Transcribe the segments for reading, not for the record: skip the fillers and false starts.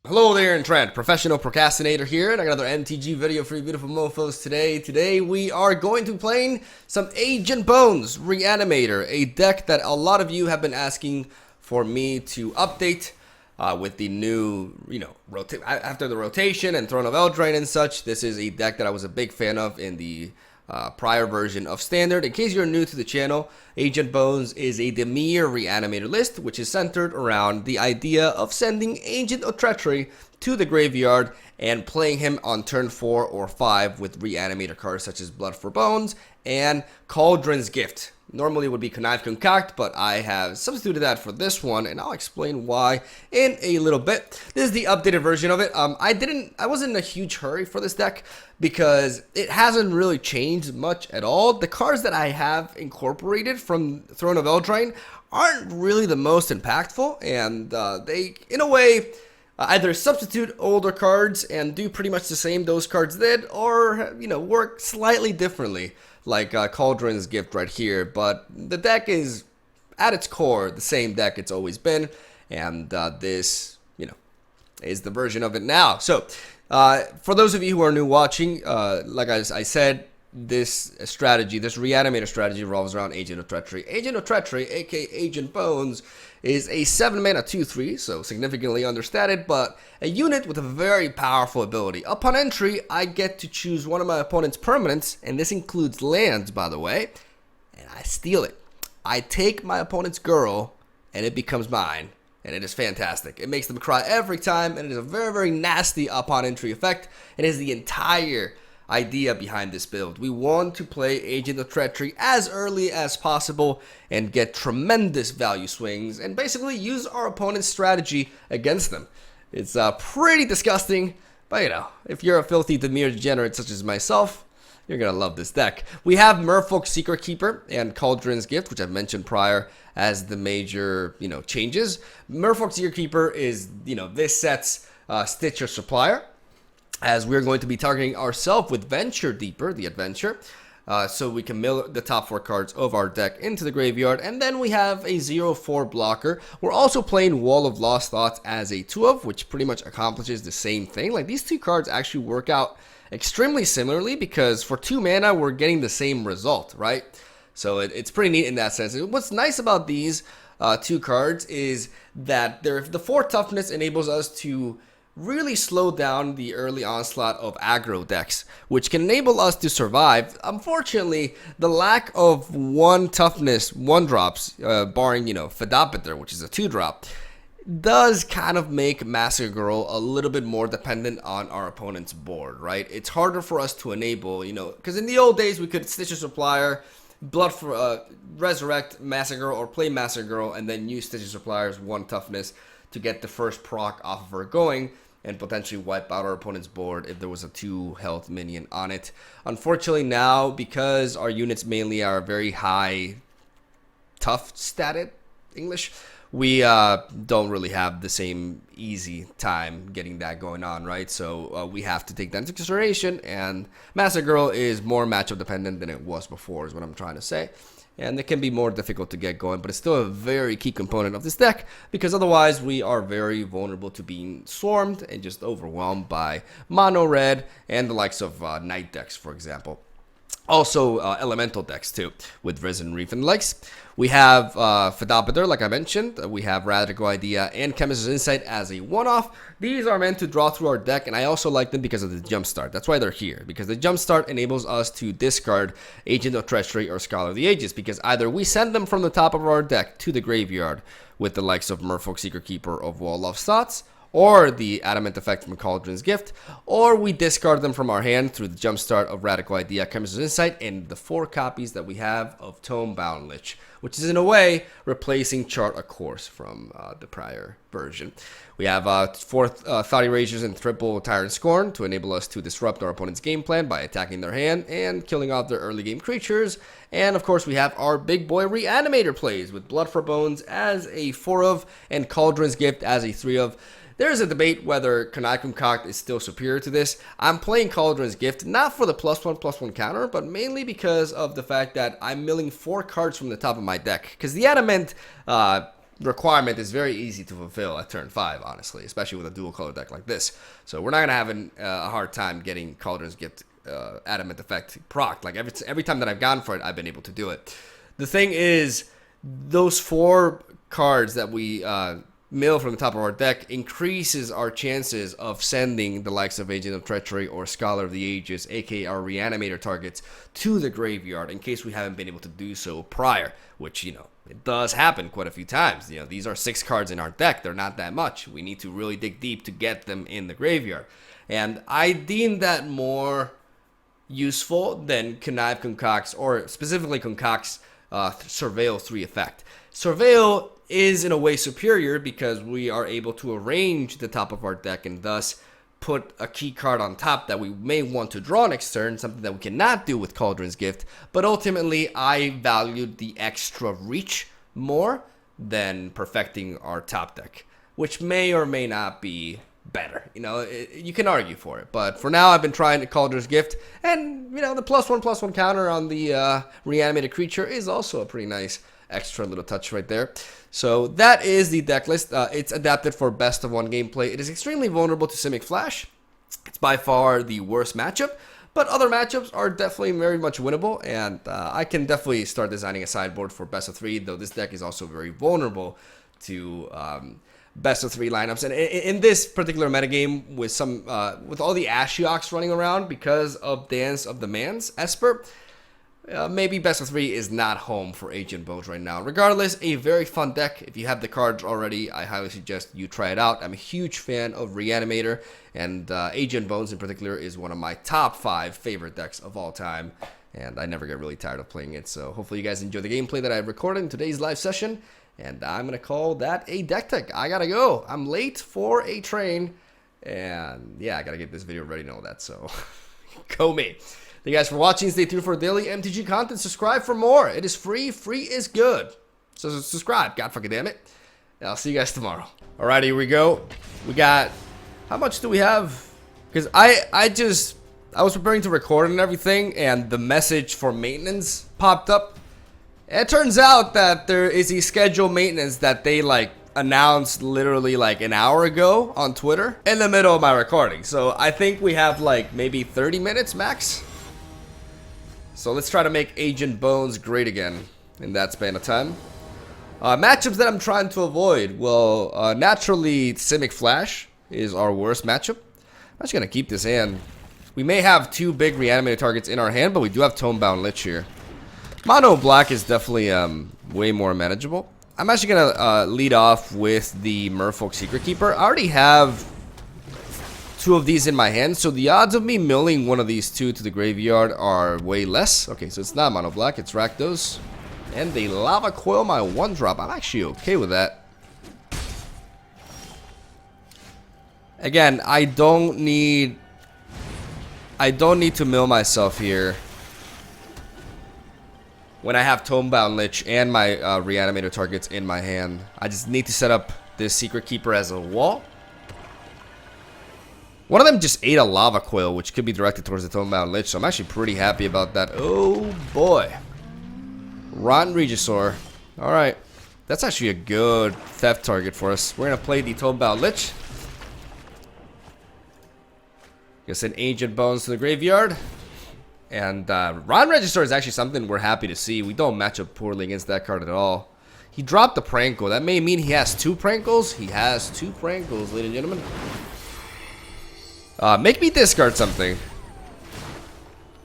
Hello there, Trent, professional procrastinator here, and I got another MTG video for you beautiful mofos today. Today we are going to be playing some Ancient Bones Reanimator, a deck that a lot of you have been asking for me to update with the new, after the rotation and Throne of Eldraine and such. This is a deck that I was a big fan of in the prior version of Standard. In case you're new to the channel, Ancient Bones is a Dimir Reanimator list, which is centered around the idea of sending Agent of Treachery to the graveyard and playing him on turn 4 or 5 with Reanimator cards such as Blood for Bones and Cauldron's Gift. Normally it would be Connive Concoct, but I have substituted that for this one, and I'll explain why in a little bit. This is the updated version of it. I wasn't in a huge hurry for this deck because it hasn't really changed much at all. The cards that I have incorporated from Throne of Eldraine aren't really the most impactful, and they, in a way, either substitute older cards and do pretty much the same those cards did, or work slightly differently, like Cauldron's Gift right here. But the deck is, at its core, the same deck it's always been, and this, is the version of it now. So, for those of you who are new watching, like I said, this strategy, this Reanimator strategy, revolves around Agent of Treachery. Agent of Treachery, aka Ancient Bones, is a 7-mana 2/3, so significantly understated, but a unit with a very powerful ability. Upon entry, I get to choose one of my opponent's permanents, and this includes lands, by the way, and I steal it. I take my opponent's girl, and it becomes mine, and it is fantastic. It makes them cry every time, and it is a very, very nasty upon entry effect. It is the entire idea behind this build. We want to play Agent of Treachery as early as possible and get tremendous value swings and basically use our opponent's strategy against them. It's pretty disgusting, but if you're a filthy Dimir degenerate such as myself, you're gonna love this deck. We have Merfolk's Secret Keeper and Cauldron's Gift, which I've mentioned prior as the major, changes. Merfolk's Secret Keeper is, this set's Stitcher Supplier, as we're going to be targeting ourselves with Venture Deeper, the adventure, so we can mill the top 4 cards of our deck into the graveyard. And then we have a 0/4 blocker. We're also playing Wall of Lost Thoughts as a 2-of, which pretty much accomplishes the same thing. Like, these two cards actually work out extremely similarly because for 2 mana, we're getting the same result, right? So it's pretty neat in that sense. And what's nice about these 2 cards is that the 4 toughness enables us to really slow down the early onslaught of aggro decks, which can enable us to survive. Unfortunately, the lack of 1 toughness 1-drops, barring, Fedopiter, which is a 2-drop, does kind of make Massacre Girl a little bit more dependent on our opponent's board, right? It's harder for us to enable, because in the old days we could Stitcher Supplier, Blood for Resurrect Massacre Girl, or play Massacre Girl and then use Stitcher Supplier's 1 toughness to get the first proc off of her going and potentially wipe out our opponent's board if there was a 2 health minion on it. Unfortunately now, because our units mainly are very high tough statted English, we don't really have the same easy time getting that going on, right? So we have to take that into consideration, and Massacre Girl is more matchup dependent than it was before, is what I'm trying to say. And it can be more difficult to get going, but it's still a very key component of this deck, because otherwise we are very vulnerable to being swarmed and just overwhelmed by mono red and the likes of night decks, for example. Also, elemental decks too, with Risen Reef and the likes. We have Fedopiter, like I mentioned. We have Radical Idea and Chemist's Insight as a one-off. These are meant to draw through our deck, and I also like them because of the Jumpstart. That's why they're here, because the Jumpstart enables us to discard Agent of Treachery or Scholar of the Ages, because either we send them from the top of our deck to the graveyard with the likes of Merfolk Secret Keeper of Wall of Thoughts, or the Adamant Effect from Cauldron's Gift, or we discard them from our hand through the Jumpstart of Radical Idea, Chemist's Insight, and the 4 copies that we have of Tomebound Lich, which is in a way replacing Chart a Course from the prior version. We have 4 Thought Erasures and triple Tyrant Scorn to enable us to disrupt our opponent's game plan by attacking their hand and killing off their early game creatures. And of course we have our big boy Reanimator plays with Blood for Bones as a 4-of and Cauldron's Gift as a 3-of. There is a debate whether Connive Concoct is still superior to this. I'm playing Cauldron's Gift, not for the +1/+1 counter, but mainly because of the fact that I'm milling 4 cards from the top of my deck. Because the Adamant requirement is very easy to fulfill at turn 5, honestly, especially with a dual color deck like this. So we're not gonna have a hard time getting Cauldron's Gift Adamant Effect proc. Like every time that I've gone for it, I've been able to do it. The thing is, those 4 cards that we mill from the top of our deck increases our chances of sending the likes of Agent of Treachery or Scholar of the Ages, aka our Reanimator targets, to the graveyard in case we haven't been able to do so prior, which, you know, it does happen quite a few times. You know, these are 6 cards in our deck. They're not that much. We need to really dig deep to get them in the graveyard. And I deem that more useful than Connive Concoct's, or specifically Concoct's Surveil 3 effect. Surveil is in a way superior because we are able to arrange the top of our deck and thus put a key card on top that we may want to draw next turn, something that we cannot do with Cauldron's Gift. But ultimately, I valued the extra reach more than perfecting our top deck, which may or may not be better. You know, you can argue for it, but for now I've been trying to Cauldron's Gift, and you know, the +1/+1 counter on the reanimated creature is also a pretty nice extra little touch right there. So that is the deck list. It's adapted for best of 1 gameplay. It is extremely vulnerable to Simic Flash. It's by far the worst matchup, but other matchups are definitely very much winnable, and I can definitely start designing a sideboard for best of 3, though this deck is also very vulnerable to best of 3 lineups. And in this particular metagame, with some with all the Ashioks running around because of Dance of the Mans Esper, maybe best of 3 is not home for Agent Bones right now. Regardless, a very fun deck. If you have the cards already, I highly suggest you try it out. I'm a huge fan of Reanimator, and Agent Bones in particular is one of my top 5 favorite decks of all time, and I never get really tired of playing it. So hopefully you guys enjoy the gameplay that I recorded in today's live session, and I'm going to call that a deck tech. I got to go. I'm late for a train, and yeah, I got to get this video ready and all that, so go me. Thank you guys for watching. Stay tuned for daily MTG content. Subscribe for more. It is free. Free is good. So subscribe. God fucking damn it. And I'll see you guys tomorrow. Alright, here we go. We got... How much do we have? Because I was preparing to record and everything, and the message for maintenance popped up. And it turns out that there is a scheduled maintenance that they like announced literally like an hour ago on Twitter in the middle of my recording. So I think we have like maybe 30 minutes max. So let's try to make Agent Bones great again in that span of time. Matchups that I'm trying to avoid. Well, naturally, Simic Flash is our worst matchup. I'm just going to keep this hand. We may have 2 big reanimated targets in our hand, but we do have Tomebound Lich here. Mono Black is definitely way more manageable. I'm actually going to lead off with the Merfolk Secret Keeper. I already have 2 of these in my hand, so the odds of me milling one of these 2 to the graveyard are way less. Okay, so it's not Mono Black, it's Rakdos. And they Lava Coil my 1-drop. I'm actually okay with that. Again, I don't need to mill myself here when I have Tomebound Lich and my Reanimator targets in my hand. I just need to set up this Secret Keeper as a wall. One of them just ate a Lava Coil, which could be directed towards the Tomebound Lich, so I'm actually pretty happy about that. Oh boy. Rotten Regisaur. Alright. That's actually a good theft target for us. We're going to play the Tomebound Lich. Gonna send Agent Bones to the graveyard. And Rotten Regisaur is actually something we're happy to see. We don't match up poorly against that card at all. He dropped the Prankle. That may mean he has 2 Prankles. He has 2 Prankles, ladies and gentlemen. Make me discard something.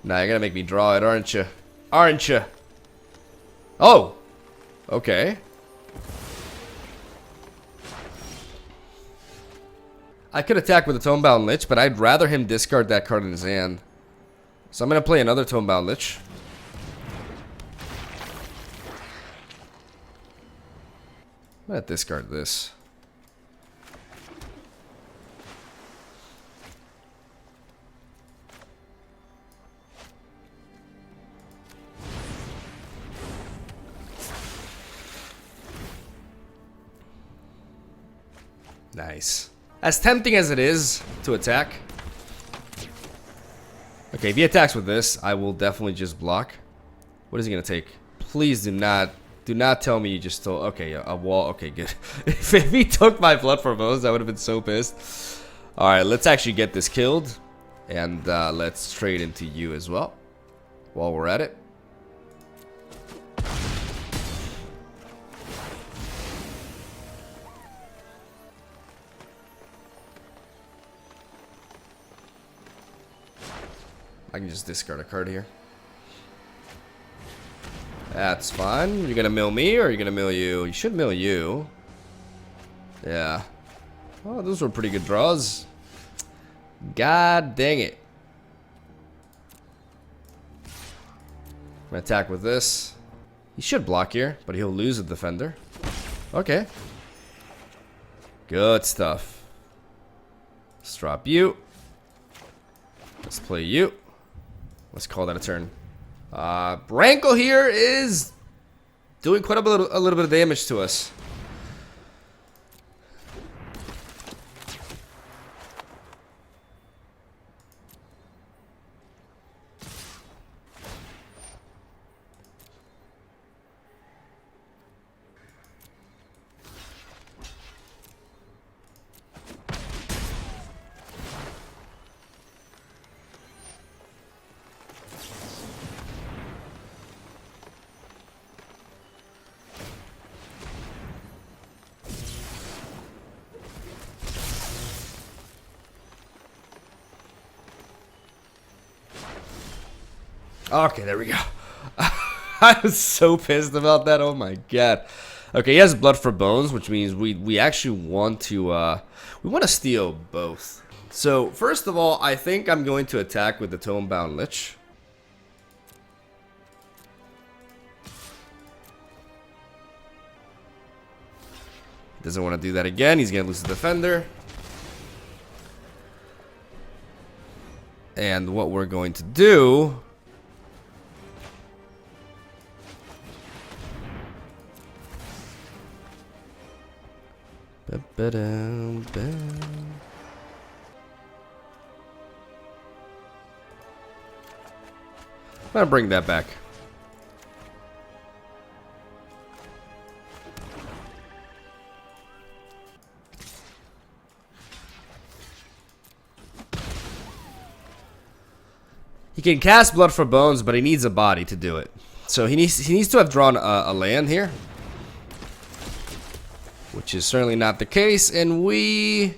Nah, you're gonna make me draw it, aren't you? Aren't you? Oh! Okay. I could attack with a Tomebound Lich, but I'd rather him discard that card in his hand. So I'm gonna play another Tomebound Lich. I'm gonna discard this. Nice. As tempting as it is to attack. Okay, if he attacks with this, I will definitely just block. What is he gonna take? Please do not Do not tell me you just stole. Okay, a wall. Okay, good. If he took my Blood for Bones, I would have been so pissed. Alright, let's actually get this killed. And let's trade into you as well. While we're at it. I can just discard a card here. That's fine. You're gonna mill me or are you gonna mill you? You should mill you. Yeah. Oh, those were pretty good draws. God dang it. I'm gonna attack with this. He should block here, but he'll lose a defender. Okay. Good stuff. Let's drop you. Let's play you. Let's call that a turn. Branko here is doing quite a little bit of damage to us. Okay, there we go. I was so pissed about that. Oh my god. Okay, he has Blood for Bones, which means we actually want to steal both. So first of all, I think I'm going to attack with the Tomebound Lich. Doesn't want to do that again. He's gonna lose the defender. And what we're going to do I'm gonna bring that back. He can cast Blood for Bones, but he needs a body to do it. So he needs to have drawn a land here, which is certainly not the case, and we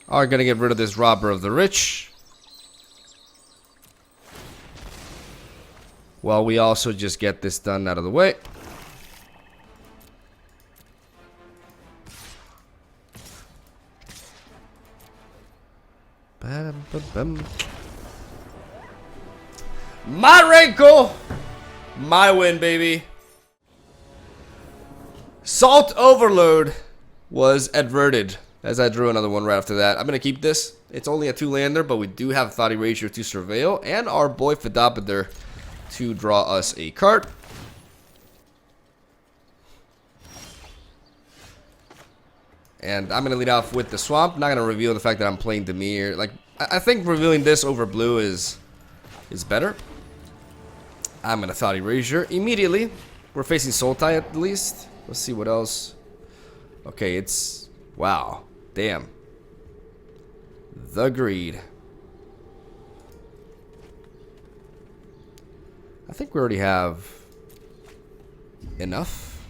are gonna get rid of this Robber of the Rich, while we also just get this done out of the way. My wrinkle, my win, baby. Salt Overload was adverted, as I drew another one right after that. I'm going to keep this. It's only a 2-lander, but we do have Thought Erasure to surveil, and our boy Fedopater to draw us a card. And I'm going to lead off with the Swamp. Not going to reveal the fact that I'm playing Dimir. Like, I think revealing this over blue is better. I'm going to Thought Erasure immediately. We're facing Sultai at least. Let's see what else. Okay, it's... Wow. Damn. The Greed. I think we already have enough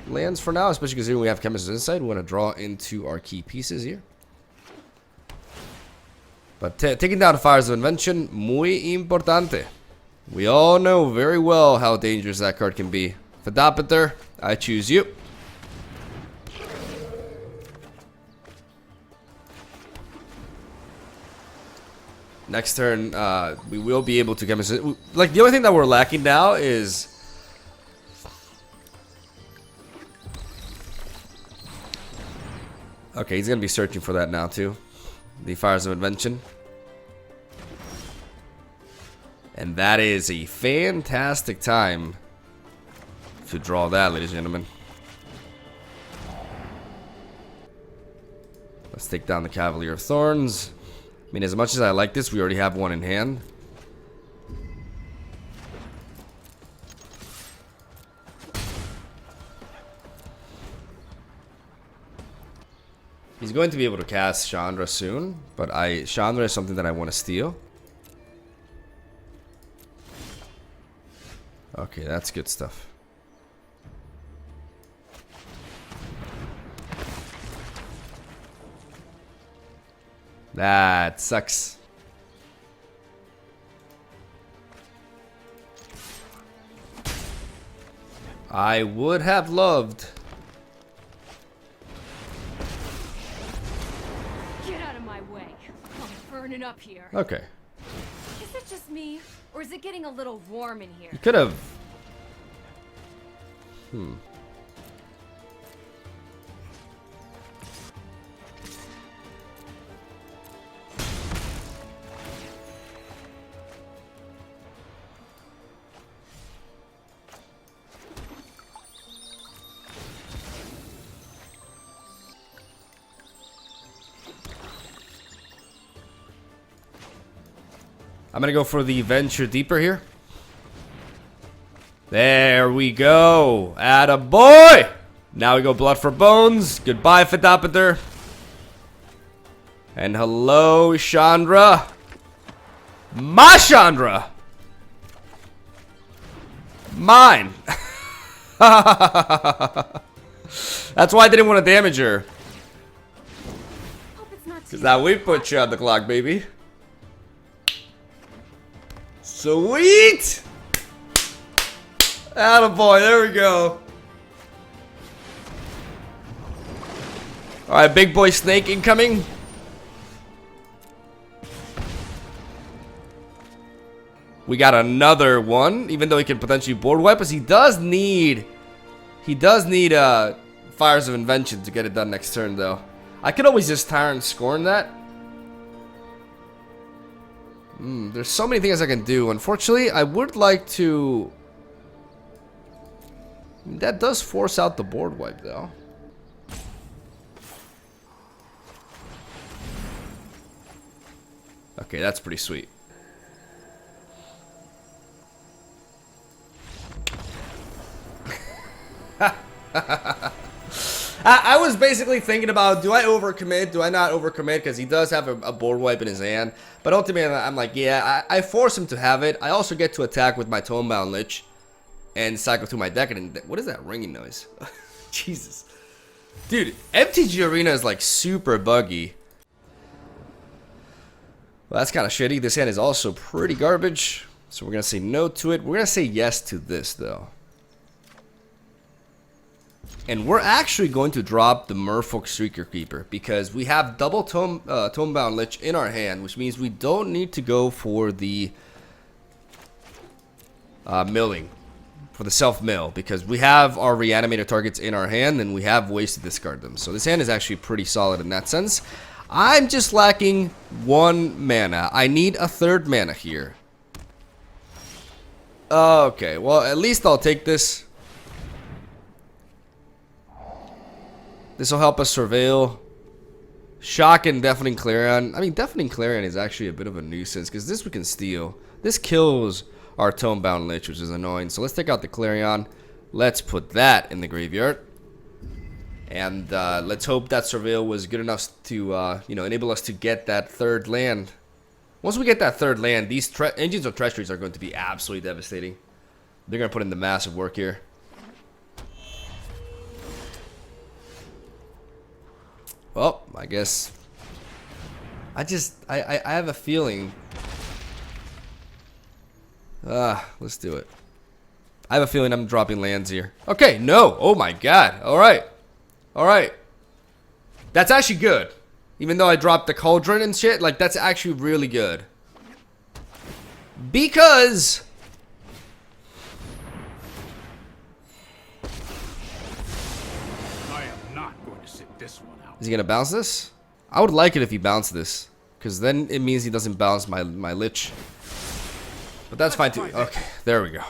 lands for now, especially considering we have Chemist's Insight. We want to draw into our key pieces here. But taking down Fires of Invention, muy importante. We all know very well how dangerous that card can be. Fedopater, I choose you. Next turn, we will be able to Chemist. Like, the only thing that we're lacking now is... Okay, he's going to be searching for that now, too. The Fires of Invention. And that is a fantastic time to draw that, ladies and gentlemen. Let's take down the Cavalier of Thorns. I mean, as much as I like this, we already have one in hand. He's going to be able to cast Chandra soon, but Chandra is something that I want to steal. Okay, that's good stuff. That sucks. I would have loved. Get out of my way. I'm burning up here. Okay. Is it just me? Or is it getting a little warm in here? You could have. I'm gonna go for the venture deeper here. There we go. Attaboy! Now we go blood for bones. Goodbye, Fidapiter. And hello, Chandra. My Chandra. Mine. That's why I didn't want to damage her. Because now we put you on the clock, baby. Sweet! Attaboy, there we go. Alright, big boy snake incoming. We got another one, even though he can potentially board wipe us. He does need Fires of Invention to get it done next turn, though. I could always just Tyrant Scorn that. There's so many things I can do. Unfortunately, I would like to... That does force out the board wipe, though. Okay, that's pretty sweet. I was basically thinking about, do I overcommit? Do I not overcommit? Because he does have a board wipe in his hand. But ultimately, I'm like, yeah, I force him to have it. I also get to attack with my Tomebound Lich and cycle through my deck. And what is that ringing noise? Jesus. Dude, MTG Arena is like super buggy. Well, that's kind of shitty. This hand is also pretty garbage. So we're going to say no to it. We're going to say yes to this, though. And we're actually going to drop the Merfolk Streaker Keeper because we have double Tomebound Lich in our hand, which means we don't need to go for the milling, for the self-mill, because we have our reanimator targets in our hand and we have ways to discard them. So this hand is actually pretty solid in that sense. I'm just lacking 1 mana. I need a 3rd mana here. Okay, well, at least I'll take this. This will help us surveil. Shock and Deafening Clarion. I mean, Deafening Clarion is actually a bit of a nuisance because this we can steal. This kills our Tomebound Lich, which is annoying. So let's take out the Clarion. Let's put that in the graveyard. And let's hope that surveil was good enough to enable us to get that 3rd land. Once we get that 3rd land, these Engines of Treacheries are going to be absolutely devastating. They're going to put in the massive work here. Well, I guess I have a feeling. Let's do it. I have a feeling I'm dropping lands here. Okay, no. Oh my god. All right. All right. That's actually good. Even though I dropped the Cauldron and shit, like that's actually really good. Because is he gonna bounce this? I would like it if he bounced this, because then it means he doesn't bounce my Lich. But that's fine too. Okay, there we go.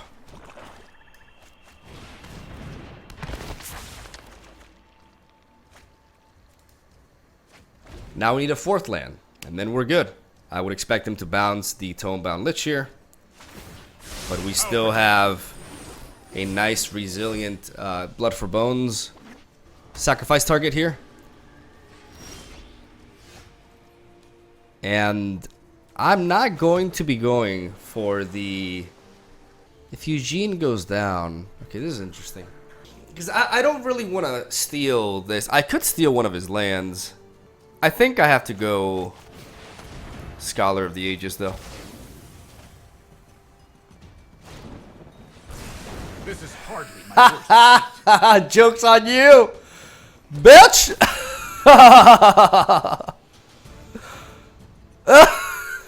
Now we need a 4th land, and then we're good. I would expect him to bounce the Tomebound Lich here, but we still have a nice, resilient Blood for Bones sacrifice target here. And I'm not going to be going for the... If Eugene goes down... Okay, this is interesting. Because I don't really want to steal this. I could steal one of his lands. I think I have to go Scholar of the Ages, though. This is hardly my worst. Joke's on you, bitch!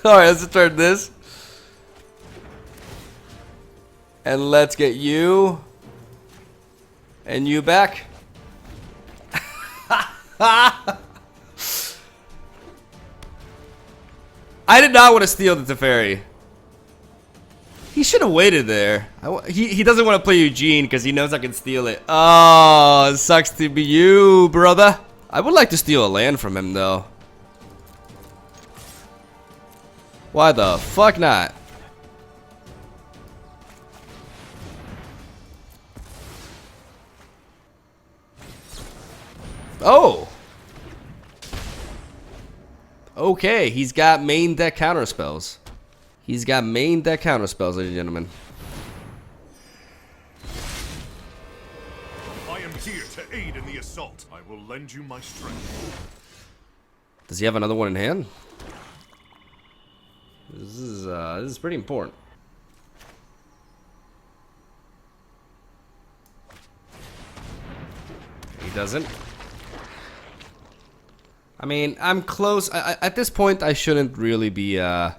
Alright, let's return this. And let's get you and you back. I did not want to steal the Teferi. He should have waited there. He doesn't want to play Eugene because he knows I can steal it. Oh, it sucks to be you, brother. I would like to steal a land from him, though. Why the fuck not? Oh. Okay, he's got main deck counter spells. He's got main deck counter spells, ladies and gentlemen. I am here to aid in the assault. I will lend you my strength. Does he have another one in hand? This is pretty important. He doesn't. I mean, I'm close. At this point, I shouldn't really be, I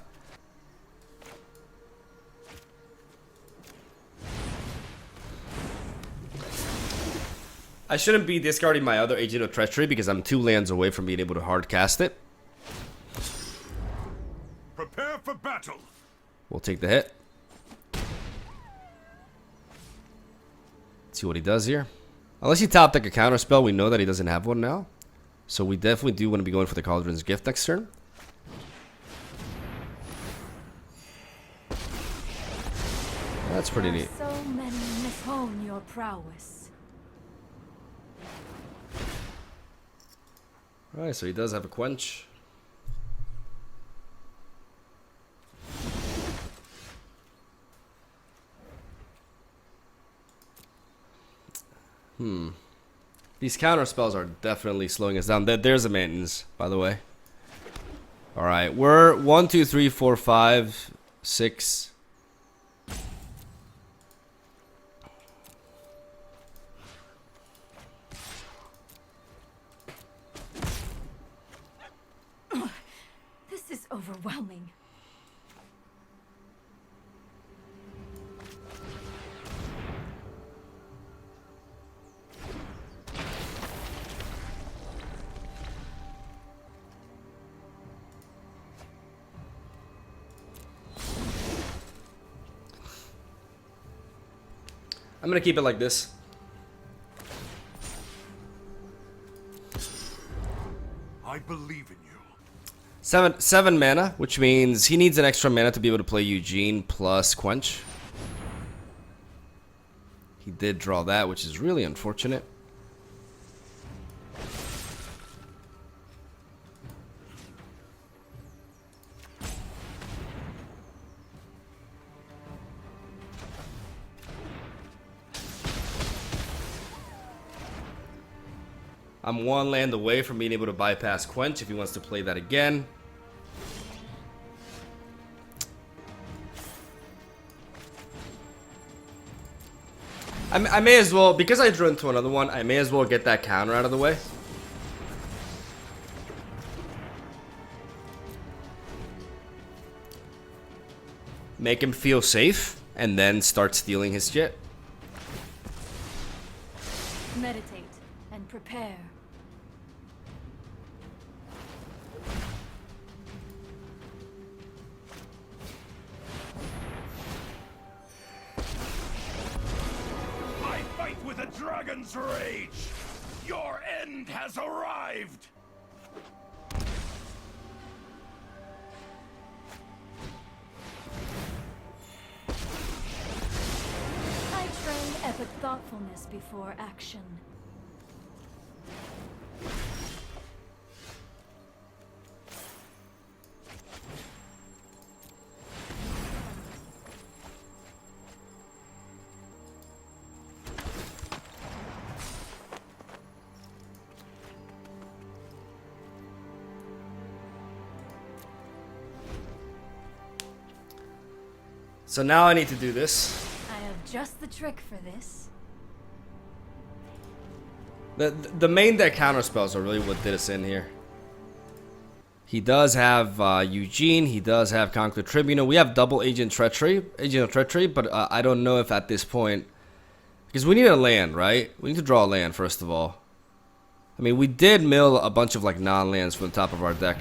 shouldn't be discarding my other Agent of Treachery because I'm 2 lands away from being able to hard cast it. Prepare for battle. We'll take the hit. See what he does here. Unless he top deck a counter spell, we know that he doesn't have one now. So we definitely do want to be going for the Cauldron's Gift next turn. That's pretty neat. So many mishone your prowess. Alright, so he does have a Quench. These counter spells are definitely slowing us down. There's a maintenance, by the way. Alright, we're 1, 2, 3, 4, 5, 6. This is overwhelming. I'm gonna keep it like this. I believe in you. 7 mana, which means he needs an extra mana to be able to play Eugene plus Quench. He did draw that, which is really unfortunate. I'm 1 land away from being able to bypass Quench if he wants to play that again. I may as well, because I drew into another one, I may as well get that counter out of the way. Make him feel safe, and then start stealing his shit. Meditate and prepare. I fight with a dragon's rage. Your end has arrived. I train epic thoughtfulness before action. So now I need to do this. I have just the trick for this. The main deck counter spells are really what did us in here. He does have Eugene. He does have Conquer Tribunal. We have double Agent of Treachery, but I don't know if at this point, because we need a land, right? We need to draw a land first of all. I mean, we did mill a bunch of like non-lands from the top of our deck.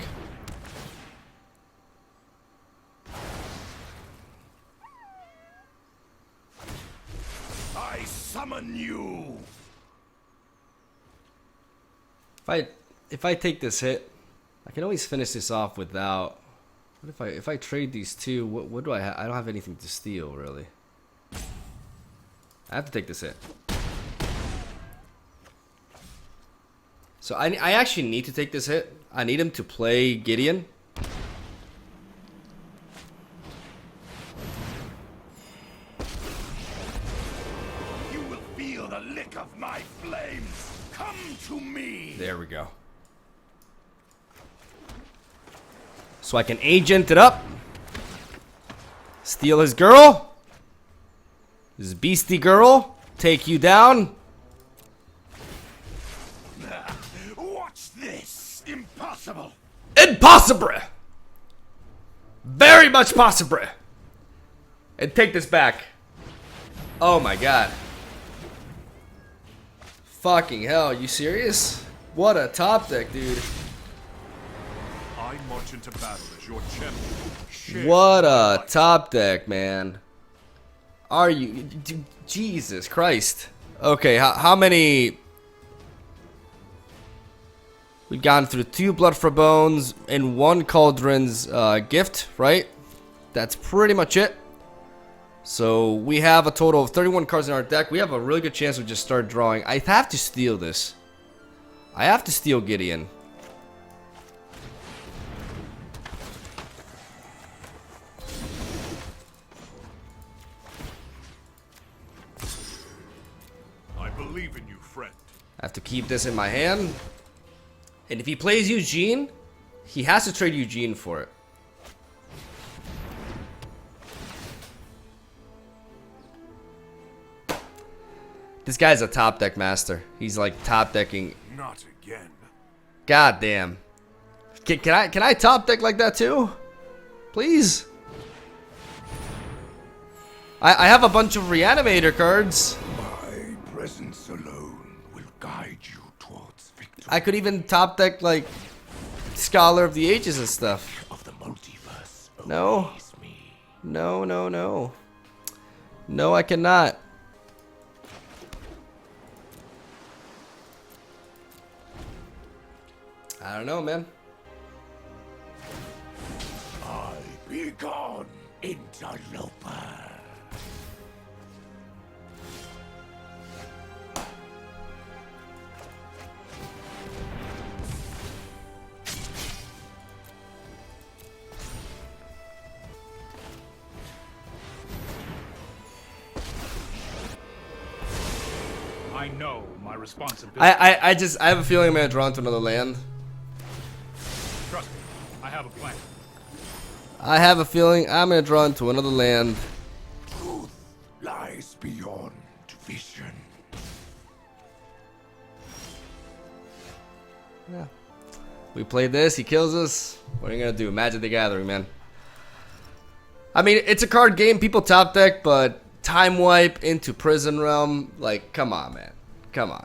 I summon you. If I take this hit, I can always finish this off without. What if I trade these two? What do I have? I don't have anything to steal really. I have to take this hit. So I actually need to take this hit. I need him to play Gideon. You will feel the lick of my flames. Come to me. There we go. So I can agent it up. Steal his girl. His beastie girl. Take you down. Watch this. Impossible. Impossible. Very much possible. And take this back. Oh my god. Fucking hell, you serious? What a top deck, dude. I march into battle as your champion. What a top deck, man. Are you... Jesus Christ. Okay, how many... We've gone through 2 Blood for Bones and 1 Cauldron's gift, right? That's pretty much it. So we have a total of 31 cards in our deck. We have a really good chance to just start drawing. I have to steal this. I have to steal Gideon. I believe in you, friend. I have to keep this in my hand. And if he plays Eugene, he has to trade Eugene for it. This guy's a top deck master. He's like top decking. Not again. God damn. Can I top deck like that too? Please. I have a bunch of reanimator cards. My presence alone will guide you towards victory. I could even top deck like Scholar of the Ages and stuff. Of the multiverse. No. obeys me. No, no, no. No, I cannot. I don't know, man. I be gone, interloper. I know my responsibility. I have a feeling I'm gonna draw into another land. Trust me, I have a plan. I have a feeling I'm gonna draw into another land. Truth lies beyond vision. Yeah. We play this, he kills us. What are you gonna do? Magic the Gathering, man. I mean, it's a card game, people top deck, but time wipe into Prison Realm, like, come on, man. Come on.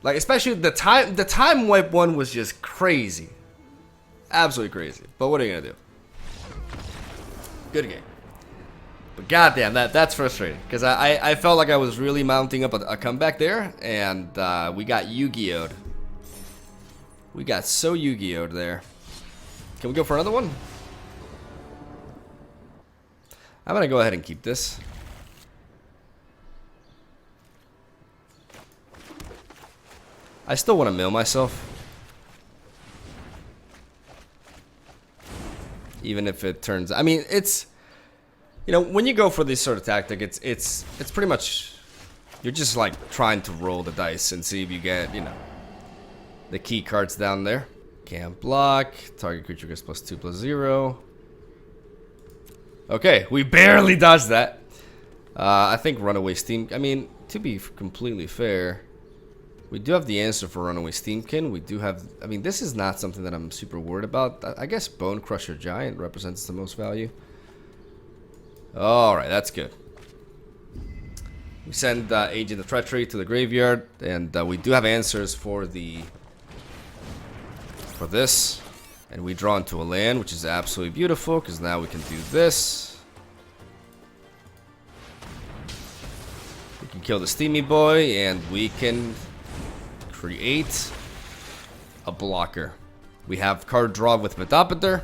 Like, especially the time wipe one was just crazy. Absolutely crazy. But what are you gonna do? Good game. But goddamn, that's frustrating. Because I felt like I was really mounting up a comeback there, and we got Yu-Gi-Oh'd. We got so Yu-Gi-Oh'd there. Can we go for another one? I'm gonna go ahead and keep this. I still want to mill myself. Even if it turns, I mean, it's, you know, when you go for this sort of tactic, it's pretty much, you're just like trying to roll the dice and see if you get, you know, the key cards down there. Can't block. Target creature gets +2/+0. Okay, we barely dodged that. I think Runaway Steam... I mean, to be completely fair, we do have the answer for Runaway Steamkin. We do have... I mean, this is not something that I'm super worried about. I guess Bone Crusher Giant represents the most value. Alright, that's good. We send Agent of Treachery to the graveyard, and we do have answers for this. And we draw into a land, which is absolutely beautiful, because now we can do this. We can kill the Steamy Boy, and we can create a blocker. We have card draw with Methopater.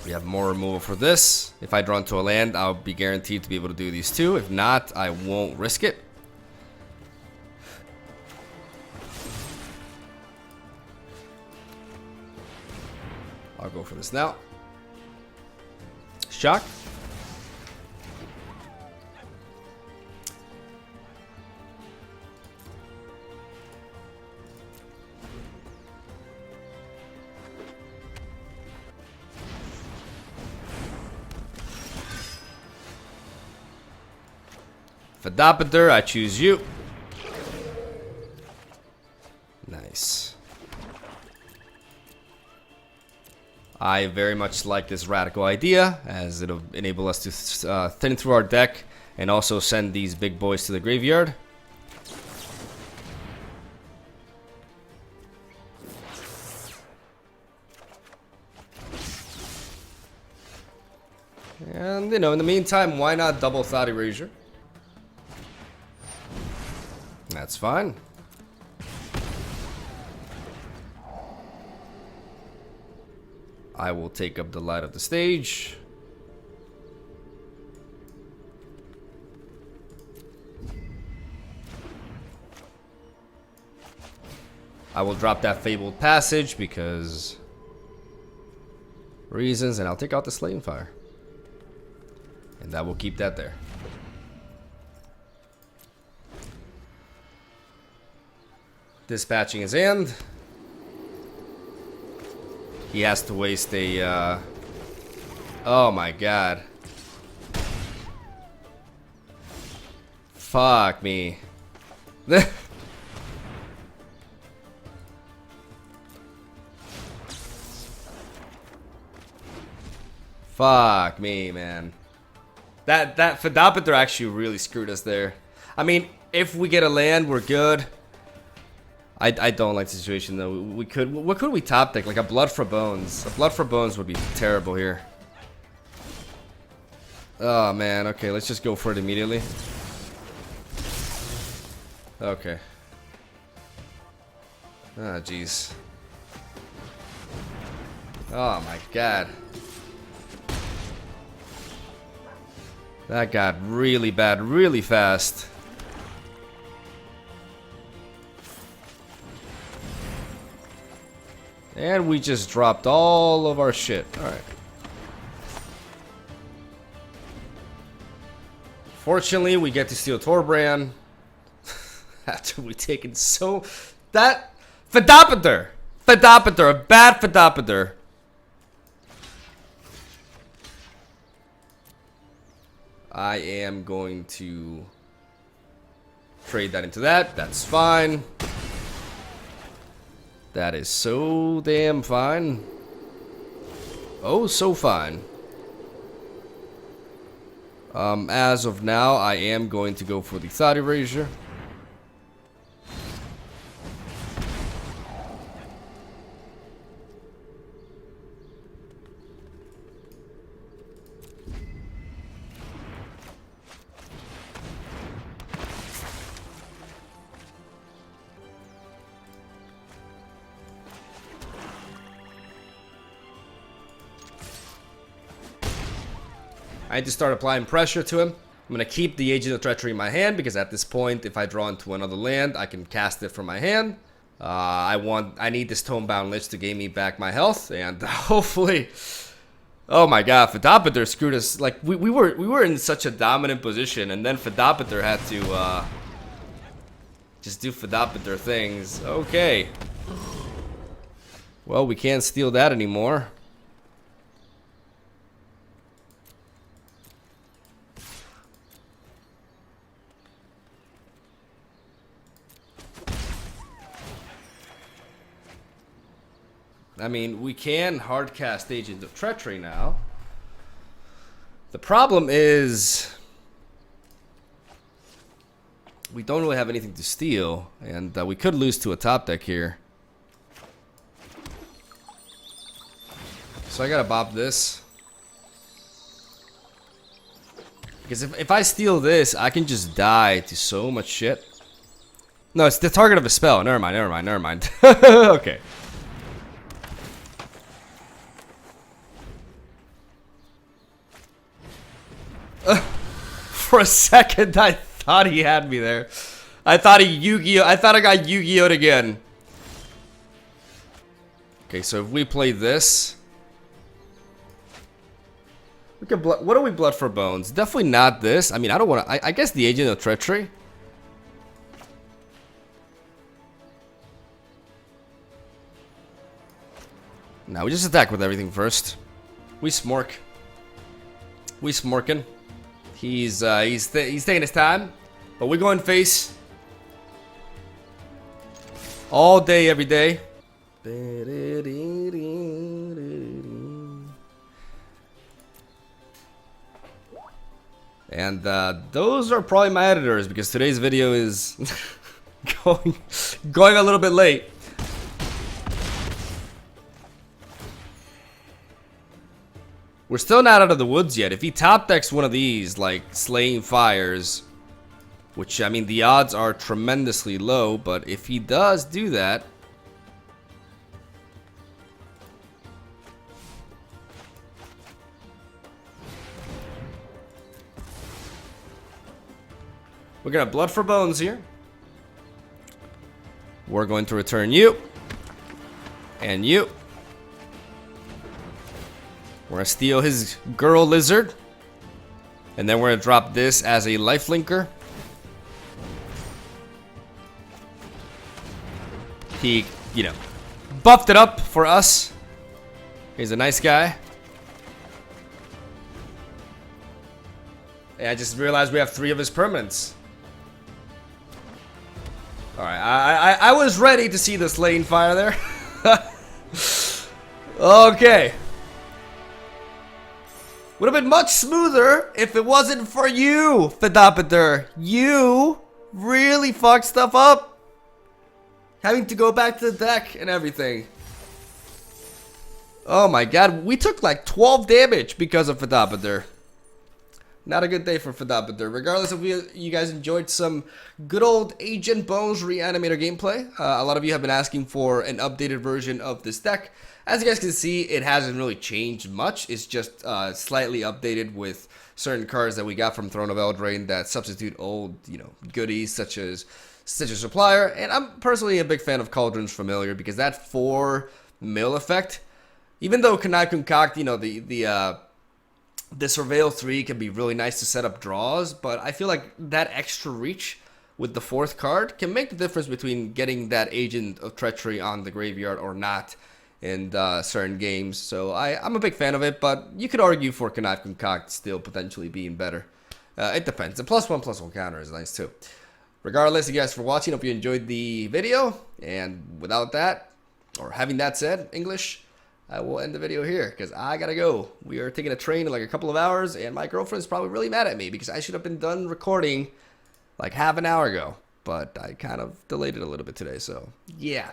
We have more removal for this. If I draw into a land, I'll be guaranteed to be able to do these two. If not, I won't risk it. I'll go for this now. Shock. Fedopater, I choose you. Nice. I very much like this radical idea, as it'll enable us to thin through our deck and also send these big boys to the graveyard. And, you know, in the meantime, why not double Thought Erasure? That's fine. I will take up the light of the stage. I will drop that Fabled Passage because reasons, and I'll take out the Slain Fire. And that will keep that there. Dispatching his hand. He has to waste a, oh my god. Fuck me. Fuck me, man. That Fedopater actually really screwed us there. I mean, if we get a land, we're good. I don't like the situation though. We could, what could we top deck? Like a Blood for Bones. A Blood for Bones would be terrible here. Oh man, okay, let's just go for it immediately. Okay. Ah, jeez. Oh my god. That got really bad really fast. And we just dropped all of our shit. Alright. Fortunately, we get to steal Torbran. After we taken so... That... Fedopater! Fedopater! A bad Fedopater! I am going to... trade that into that. That's fine. That is so damn fine. Oh, so fine. As of now, I am going to go for the Thought Erasure. I need to start applying pressure to him. I'm going to keep the Agent of Treachery in my hand because at this point, if I draw into another land, I can cast it from my hand. I need this Tomebound Lich to gain me back my health, and hopefully... Oh my god, Fedopater screwed us. Like, we were in such a dominant position, and then Fedopater had to just do Fedopater things. Okay. Well, we can't steal that anymore. I mean, we can hardcast Agent of Treachery now. The problem is we don't really have anything to steal, and we could lose to a top deck here. So I gotta bop this. Because if I steal this, I can just die to so much shit. No, it's the target of a spell. Never mind, never mind, never mind. Okay. For a second, I thought he had me there. I thought he Yu-Gi-Oh! I thought I got Yu-Gi-Oh'd again. Okay, so if we play this, we can what do we blood for bones? Definitely not this. I mean, I don't want to. I guess the Agent of Treachery. Now we just attack with everything first. We smork. We smorking. He's taking his time, but we're going face all day, every day. And those are probably my editors because today's video is going a little bit late. We're still not out of the woods yet. If he top decks one of these, like Slaying Fires, which, I mean, the odds are tremendously low, but if he does do that, we're gonna blood for bones here. We're going to return you and you. We're gonna steal his girl lizard, and then we're gonna drop this as a lifelinker. He, you know, buffed it up for us. He's a nice guy. And I just realized we have 3 of his permanents. Alright, I was ready to see the Slaying Fire there. Okay. Would have been much smoother if it wasn't for you, Fidopiter. You really fucked stuff up. Having to go back to the deck and everything. Oh my god, we took like 12 damage because of Fidopiter. Not a good day for Fidopiter. Regardless if you guys enjoyed some good old Agent Bones Reanimator gameplay. A lot of you have been asking for an updated version of this deck. As you guys can see, it hasn't really changed much. It's just slightly updated with certain cards that we got from Throne of Eldraine that substitute old, you know, goodies such as Supplier. And I'm personally a big fan of Cauldron's Familiar because that 4 mill effect, even though Connive Concoct, you know, the Surveil 3 can be really nice to set up draws, but I feel like that extra reach with the 4th card can make the difference between getting that Agent of Treachery on the graveyard or not in certain games. So I'm a big fan of it, but you could argue for Connive Concoct still potentially being better. It depends. The +1/+1 counter is nice too. Regardless, you guys for watching. Hope you enjoyed the video. And without that, or having that said, English, I will end the video here because I gotta go. We are taking a train in like a couple of hours, and my girlfriend's probably really mad at me because I should have been done recording like half an hour ago, but I kind of delayed it a little bit today. So yeah,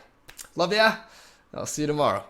love ya. I'll see you tomorrow.